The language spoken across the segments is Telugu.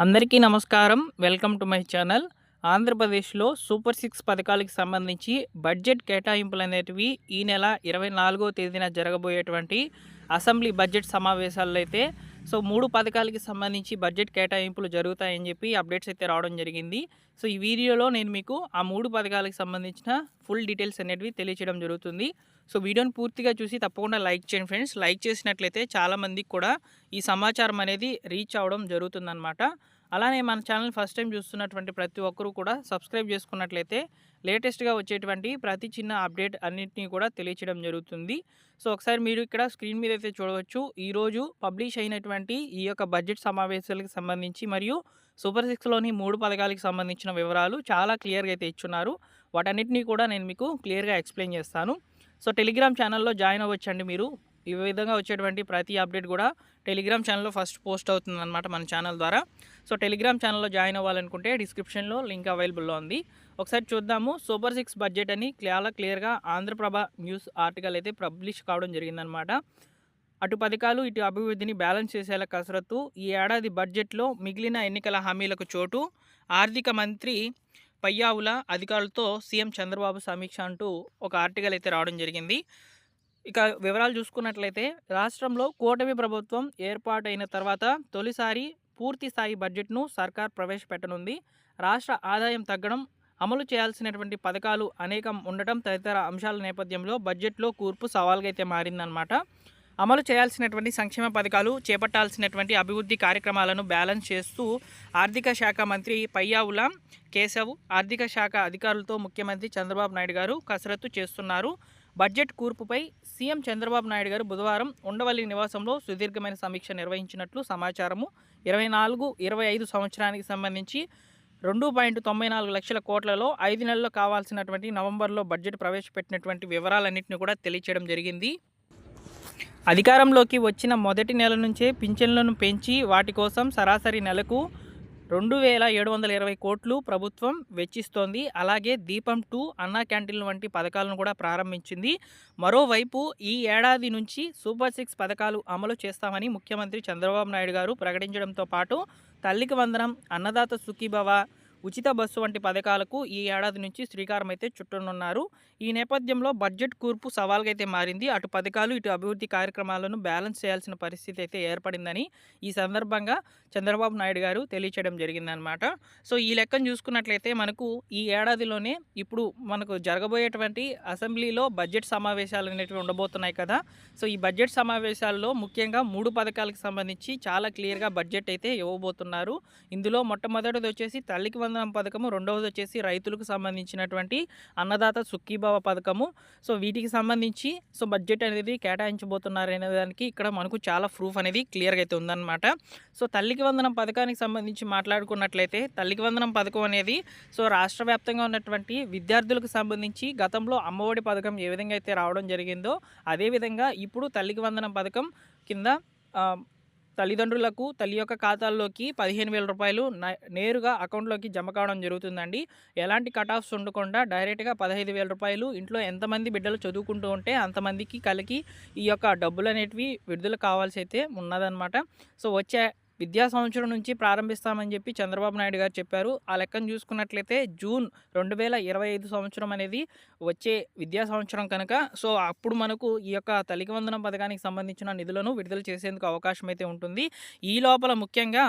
అందరికీ నమస్కారం. Welcome to my channel. ఆంధ్రప్రదేశ్‌లో సూపర్ 6 పథకాలకు సంబంధించి బడ్జెట్ కేటాయింపులనేటివి ఈ నెల 24వ తేదీన జరగబోయేటువంటి అసెంబ్లీ బడ్జెట్ సమావేశాల్లో అయితే 3 పథకాలకి సంబంధించి బడ్జెట్ కేటాయింపులు జరుగుతాయని చెప్పి అప్డేట్స్ అయితే రావడం జరిగింది. ఈ వీడియోలో నేను మీకు ఆ 3 పథకాలకు సంబంధించిన ఫుల్ డీటెయిల్స్ అనేటివి తెలియజేయడం జరుగుతుంది. వీడియోని పూర్తిగా చూసి తప్పకుండా లైక్ చేయండి ఫ్రెండ్స్. లైక్ చేసినట్లయితే చాలామందికి కూడా ఈ సమాచారం అనేది రీచ్ అవ్వడం జరుగుతుందన్నమాట. అలానే మన ఛానల్ ఫస్ట్ టైం చూస్తున్నటువంటి ప్రతి ఒక్కరూ కూడా సబ్స్క్రైబ్ చేసుకున్నట్లయితే లేటెస్ట్గా వచ్చేటువంటి ప్రతి చిన్న అప్డేట్ అన్నింటినీ కూడా తెలియచేయడం జరుగుతుంది. ఒకసారి మీరు ఇక్కడ స్క్రీన్ మీద అయితే చూడవచ్చు. ఈరోజు పబ్లిష్ అయినటువంటి ఈ యొక్క బడ్జెట్ సమావేశాలకు సంబంధించి మరియు సూపర్ 6లోని 3 పథకాలకు సంబంధించిన వివరాలు చాలా క్లియర్గా అయితే ఇచ్చున్నారు. వాటన్నిటినీ కూడా నేను మీకు క్లియర్గా ఎక్స్ప్లెయిన్ చేస్తాను. టెలిగ్రామ్ ఛానల్లో జాయిన్ అవ్వచ్చండి మీరు. ఈ విధంగా వచ్చేటువంటి ప్రతి అప్డేట్ కూడా టెలిగ్రామ్ ఛానల్లో ఫస్ట్ పోస్ట్ అవుతుందన్నమాట మన ఛానల్ ద్వారా. టెలిగ్రామ్ ఛానల్లో జాయిన్ అవ్వాలనుకుంటే డిస్క్రిప్షన్లో లింక్ అవైలబుల్లో ఉంది. ఒకసారి చూద్దాము. సూపర్ 6 బడ్జెట్ అని చాలా క్లియర్గా ఆంధ్రప్రభ న్యూస్ ఆర్టికల్ అయితే పబ్లిష్ కావడం జరిగిందనమాట. అటు పథకాలు ఇటు అభివృద్ధిని బ్యాలెన్స్ చేసేలా కసరత్తు, ఈ ఏడాది బడ్జెట్లో మిగిలిన ఎన్నికల హామీలకు చోటు, ఆర్థిక మంత్రి పయ్యావుల అధికారులతో సీఎం చంద్రబాబు సమీక్ష అంటూ ఒక ఆర్టికల్ అయితే రావడం జరిగింది. ఇక వివరాలు చూసుకున్నట్లయితే రాష్ట్రంలో కూటమి ప్రభుత్వం ఏర్పాటైన తర్వాత తొలిసారి పూర్తి స్థాయి బడ్జెట్ను సర్కార్ ప్రవేశపెట్టనుంది. రాష్ట్ర ఆదాయం తగ్గడం, అమలు చేయాల్సినటువంటి పథకాలు అనేకం ఉండటం తదితర అంశాల నేపథ్యంలో బడ్జెట్లో కూర్పు సవాల్గా అయితే మారిందన్నమాట. అమలు చేయాల్సినటువంటి సంక్షేమ పథకాలు, చేపట్టాల్సినటువంటి అభివృద్ధి కార్యక్రమాలను బ్యాలెన్స్ చేస్తూ ఆర్థిక శాఖ మంత్రి పయ్యావుల కేశవ్ ఆర్థిక శాఖ అధికారులతో ముఖ్యమంత్రి చంద్రబాబు నాయుడు గారు కసరత్తు చేస్తున్నారు. బడ్జెట్ కూర్పుపై సీఎం చంద్రబాబు నాయుడు గారు బుధవారం ఉండవల్లి నివాసంలో సుదీర్ఘమైన సమీక్ష నిర్వహించినట్లు సమాచారము. 24-25 సంవత్సరానికి సంబంధించి 2.94 లక్షల కోట్లలో 5 నెలల్లో కావాల్సినటువంటి నవంబర్లో బడ్జెట్ ప్రవేశపెట్టినటువంటి వివరాలన్నింటినీ కూడా తెలియచేయడం జరిగింది. అధికారంలోకి వచ్చిన మొదటి నెల నుంచే పింఛన్లను పెంచి వాటి కోసం సరాసరి నెలకు 2,720 కోట్లు ప్రభుత్వం వెచ్చిస్తోంది. అలాగే దీపం 2, అన్నా క్యాంటీన్లు వంటి పథకాలను కూడా ప్రారంభించింది. మరోవైపు ఈ ఏడాది నుంచి సూపర్ 6 పథకాలు అమలు చేస్తామని ముఖ్యమంత్రి చంద్రబాబు నాయుడు గారు ప్రకటించడంతో పాటు తల్లికి వందనం, అన్నదాత సుఖీభవ, ఉచిత బస్సు వంటి పథకాలకు ఈ ఏడాది నుంచి శ్రీకారం అయితే చుట్టనున్నారు. ఈ నేపథ్యంలో బడ్జెట్ కూర్పు సవాల్గా అయితే మారింది. అటు పథకాలు ఇటు అభివృద్ధి కార్యక్రమాలను బ్యాలెన్స్ చేయాల్సిన పరిస్థితి అయితే ఏర్పడిందని ఈ సందర్భంగా చంద్రబాబు నాయుడు గారు తెలియచేయడం జరిగిందనమాట. ఈ లెక్కను చూసుకున్నట్లయితే మనకు ఈ ఏడాదిలోనే ఇప్పుడు మనకు జరగబోయేటువంటి అసెంబ్లీలో బడ్జెట్ సమావేశాలు అనేవి ఉండబోతున్నాయి కదా. ఈ బడ్జెట్ సమావేశాల్లో ముఖ్యంగా 3 పథకాలకు సంబంధించి చాలా క్లియర్గా బడ్జెట్ అయితే ఇవ్వబోతున్నారు. ఇందులో మొట్టమొదటిది వచ్చేసి తల్లికి వందనం పథకము, రెండవది వచ్చేసి రైతులకు సంబంధించినటువంటి అన్నదాత సుఖీభవ పథకము. వీటికి సంబంధించి బడ్జెట్ అనేది కేటాయించబోతున్నారు అనే దానికి ఇక్కడ మనకు చాలా ప్రూఫ్ అనేది క్లియర్గా అయితే ఉందన్నమాట. తల్లికి వందనం పథకానికి సంబంధించి మాట్లాడుకున్నట్లయితే తల్లికి వందనం పథకం అనేది రాష్ట్ర వ్యాప్తంగా ఉన్నటువంటి విద్యార్థులకు సంబంధించి గతంలో అమ్మఒడి పథకం ఏ విధంగా అయితే రావడం జరిగిందో అదేవిధంగా ఇప్పుడు తల్లికి వందనం పథకం కింద తల్లిదండ్రులకు తల్లి యొక్క ఖాతాల్లోకి 15,000 రూపాయలు నేరుగా అకౌంట్లోకి జమ కావడం జరుగుతుందండి. ఎలాంటి కట్ ఆఫ్స్ ఉండకుండా డైరెక్ట్గా 15,000 రూపాయలు ఇంట్లో ఎంతమంది బిడ్డలు చదువుకుంటూ ఉంటే అంతమందికి కలిగి ఈ యొక్క డబ్బులు అనేటివి విడుదల కావాల్సి అయితే ఉన్నదన్నమాట. వచ్చే విద్యా సంవత్సరం నుంచి ప్రారంభిస్తామని చెప్పి చంద్రబాబు నాయుడు గారు చెప్పారు. ఆ లెక్కను చూసుకున్నట్లయితే జూన్ 2025 సంవత్సరం అనేది వచ్చే విద్యా సంవత్సరం కనుక అప్పుడు మనకు ఈ యొక్క తల్లికి వందనం పథకానికి సంబంధించిన నిధులను విడుదల చేసేందుకు అవకాశం అయితే ఉంటుంది. ఈ లోపల ముఖ్యంగా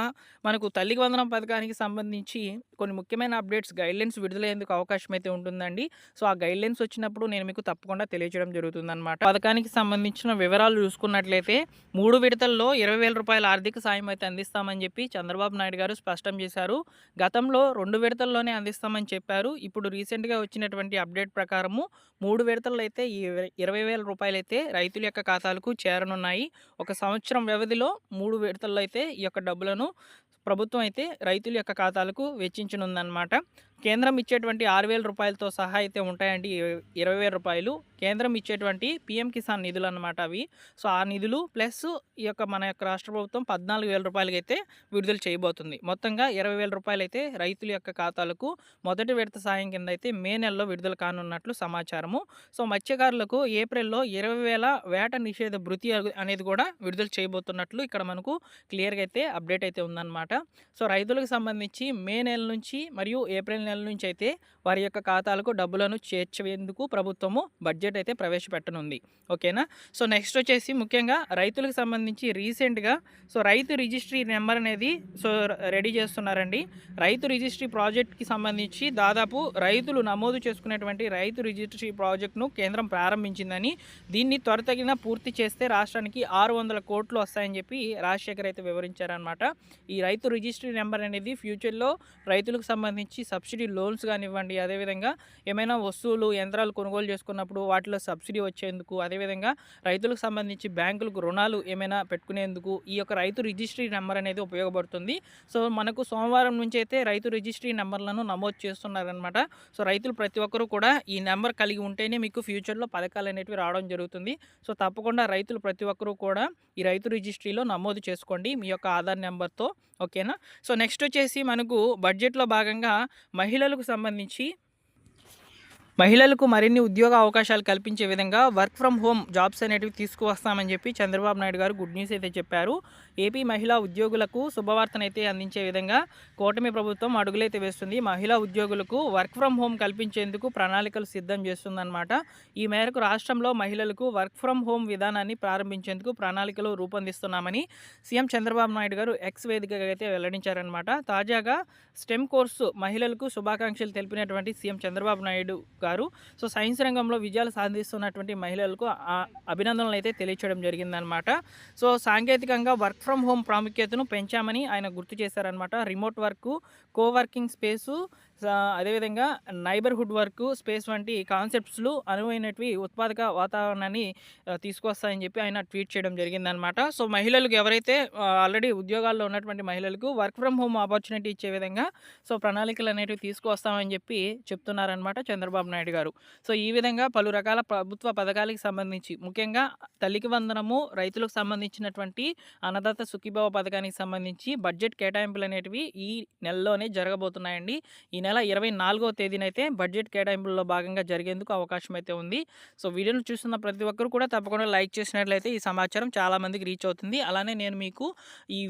మనకు తల్లికి వందనం పథకానికి సంబంధించి కొన్ని ముఖ్యమైన అప్డేట్స్, గైడ్లైన్స్ విడుదలయ్యేందుకు అవకాశం అయితే ఉంటుందండి. ఆ గైడ్లైన్స్ వచ్చినప్పుడు నేను మీకు తప్పకుండా తెలియజేయడం జరుగుతుందన్నమాట. పథకానికి సంబంధించిన వివరాలు చూసుకున్నట్లయితే 3 విడతల్లో 20,000 రూపాయల ఆర్థిక సాయం అయితే అందిస్తామని చెప్పి చంద్రబాబు నాయుడు గారు స్పష్టం చేశారు. గతంలో 2 విడతల్లోనే అందిస్తామని చెప్పారు. ఇప్పుడు రీసెంట్గా వచ్చినటువంటి అప్డేట్ ప్రకారము 3 విడతల్లో అయితే ఈ 20,000 రూపాయలు అయితే రైతుల యొక్క ఖాతాలకు చేరనున్నాయి. ఒక సంవత్సరం వ్యవధిలో 3 విడతల్లో అయితే ఈ యొక్క డబ్బులను ప్రభుత్వం అయితే రైతుల యొక్క ఖాతాలకు వెచ్చించనుందన్నమాట. కేంద్రం ఇచ్చేటువంటి 6,000 రూపాయలతో సహా అయితే ఉంటాయండి. 20,000 రూపాయలు కేంద్రం ఇచ్చేటువంటి పీఎం కిసాన్ నిధులు అన్నమాట అవి. సో ఆ నిధులు ప్లస్ ఈ యొక్క మన యొక్క రాష్ట్ర ప్రభుత్వం 14,000 రూపాయలకైతే విడుదల చేయబోతుంది. మొత్తంగా 20,000 రూపాయలైతే రైతుల యొక్క ఖాతాలకు మొదటి విడత సాయం కింద అయితే మే నెలలో విడుదల కానున్నట్లు సమాచారము. సో మత్స్యకారులకు ఏప్రిల్లో 20,000 వేట నిషేధ భృతి అనేది కూడా విడుదల చేయబోతున్నట్లు ఇక్కడ మనకు క్లియర్గా అయితే అప్డేట్ అయితే ఉందన్నమాట. సో రైతులకు సంబంధించి మే నెల నుంచి మరియు ఏప్రిల్ నెల నుంచి అయితే వారి యొక్క ఖాతాలకు డబ్బులను చేర్చేందుకు ప్రభుత్వము బడ్జెట్ అయితే ప్రవేశపెట్టనుంది. ఓకేనా. సో నెక్స్ట్ వచ్చేసి ముఖ్యంగా రైతులకు సంబంధించి రీసెంట్గా సో రైతు రిజిస్ట్రీ నెంబర్ అనేది సో రెడీ చేస్తున్నారండి. రైతు రిజిస్ట్రీ ప్రాజెక్ట్కి సంబంధించి దాదాపు రైతులు నమోదు చేసుకునేటువంటి రైతు రిజిస్ట్రీ ప్రాజెక్ట్ను కేంద్రం ప్రారంభించిందని, దీన్ని త్వరితగిన పూర్తి చేస్తే రాష్ట్రానికి 600 కోట్లు వస్తాయని చెప్పి రాజశేఖర్ అయితే వివరించారనమాట. ఈ రైతు రిజిస్ట్రీ నెంబర్ అనేది ఫ్యూచర్లో రైతులకు సంబంధించి సబ్సిడీ లోన్స్ కానివ్వండి, అదేవిధంగా ఏమైనా వస్తువులు యంత్రాలు కొనుగోలు చేసుకున్నప్పుడు వాటిలో సబ్సిడీ వచ్చేందుకు, అదేవిధంగా రైతులకు సంబంధించి బ్యాంకులకు రుణాలు ఏమైనా పెట్టుకునేందుకు ఈ యొక్క రైతు రిజిస్ట్రీ నెంబర్ అనేది ఉపయోగపడుతుంది. సో మనకు సోమవారం నుంచి అయితే రైతు రిజిస్ట్రీ నెంబర్లను నమోదు చేస్తున్నారనమాట. సో రైతులు ప్రతి ఒక్కరూ కూడా ఈ నెంబర్ కలిగి ఉంటేనే మీకు ఫ్యూచర్లో పథకాలు అనేటివి రావడం జరుగుతుంది. సో తప్పకుండా రైతులు ప్రతి ఒక్కరూ కూడా ఈ రైతు రిజిస్ట్రీలో నమోదు చేసుకోండి మీ యొక్క ఆధార్ నెంబర్తో. ఓకేనా. సో నెక్స్ట్ వచ్చేసి మనకు బడ్జెట్లో భాగంగా మహిళలకు మరిన్ని ఉద్యోగ అవకాశాలు కల్పించే విధంగా వర్క్ ఫ్రమ్ హోమ్ జాబ్స్ అనేటివి తీసుకువస్తామని చెప్పి చంద్రబాబు నాయుడు గారు గుడ్ న్యూస్ అయితే చెప్పారు. ఏపీ మహిళా ఉద్యోగులకు శుభవార్తనైతే అందించే విధంగా కూటమి ప్రభుత్వం అడుగులైతే వేస్తుంది. మహిళా ఉద్యోగులకు వర్క్ ఫ్రమ్ హోమ్ కల్పించేందుకు ప్రణాళికలు సిద్ధం చేస్తుందన్నమాట. ఈ మేరకు రాష్ట్రంలో మహిళలకు వర్క్ ఫ్రమ్ హోమ్ విధానాన్ని ప్రారంభించేందుకు ప్రణాళికలు రూపొందిస్తున్నామని సీఎం చంద్రబాబు నాయుడు గారు ఎక్స్ వేదికగా అయితే వెల్లడించారనమాట. తాజాగా స్టెమ్ కోర్సు మహిళలకు శుభాకాంక్షలు తెలిపినటువంటి సీఎం చంద్రబాబు నాయుడు గారు సో సైన్స్ రంగంలో విజయాలు సాధిస్తున్నటువంటి మహిళలకు అభినందనలు అయితే తెలియచేయడం జరిగిందనమాట. సో సాంకేతికంగా వర్క్ ఫ్రమ్ హోమ్ ప్రాముఖ్యతను పెంచామని ఆయన గుర్తు చేశారనమాట. రిమోట్ వర్క్, కోవర్కింగ్ స్పేసు, అదేవిధంగా నైబర్హుడ్ వర్క్ స్పేస్ వంటి కాన్సెప్ట్స్లు అనువైనవి ఉత్పాదక వాతావరణాన్ని తీసుకొస్తాయని చెప్పి ఆయన ట్వీట్ చేయడం జరిగిందనమాట. సో మహిళలకు ఎవరైతే ఆల్రెడీ ఉద్యోగాల్లో ఉన్నటువంటి మహిళలకు వర్క్ ఫ్రమ్ హోమ్ ఆపర్చునిటీ ఇచ్చే విధంగా సో ప్రణాళికలు అనేటివి తీసుకొస్తామని చెప్పి చెప్తున్నారనమాట చంద్రబాబు నాయుడు గారు. సో ఈ విధంగా పలు రకాల ప్రభుత్వ పథకాలకు సంబంధించి ముఖ్యంగా తల్లికి వందనము, రైతులకు సంబంధించినటువంటి అన్నదాత సుఖీభవ పథకానికి సంబంధించి బడ్జెట్ కేటాయింపులు అనేటివి ఈ నెలలోనే జరగబోతున్నాయండి. ఈ నెల 24వ తేదీనైతే బడ్జెట్ కేటాయింపుల్లో భాగంగా జరిగేందుకు అవకాశం అయితే ఉంది. సో వీడియోను చూస్తున్న ప్రతి ఒక్కరు కూడా తప్పకుండా లైక్ చేసినట్లయితే ఈ సమాచారం చాలామందికి రీచ్ అవుతుంది. అలానే నేను మీకు ఈ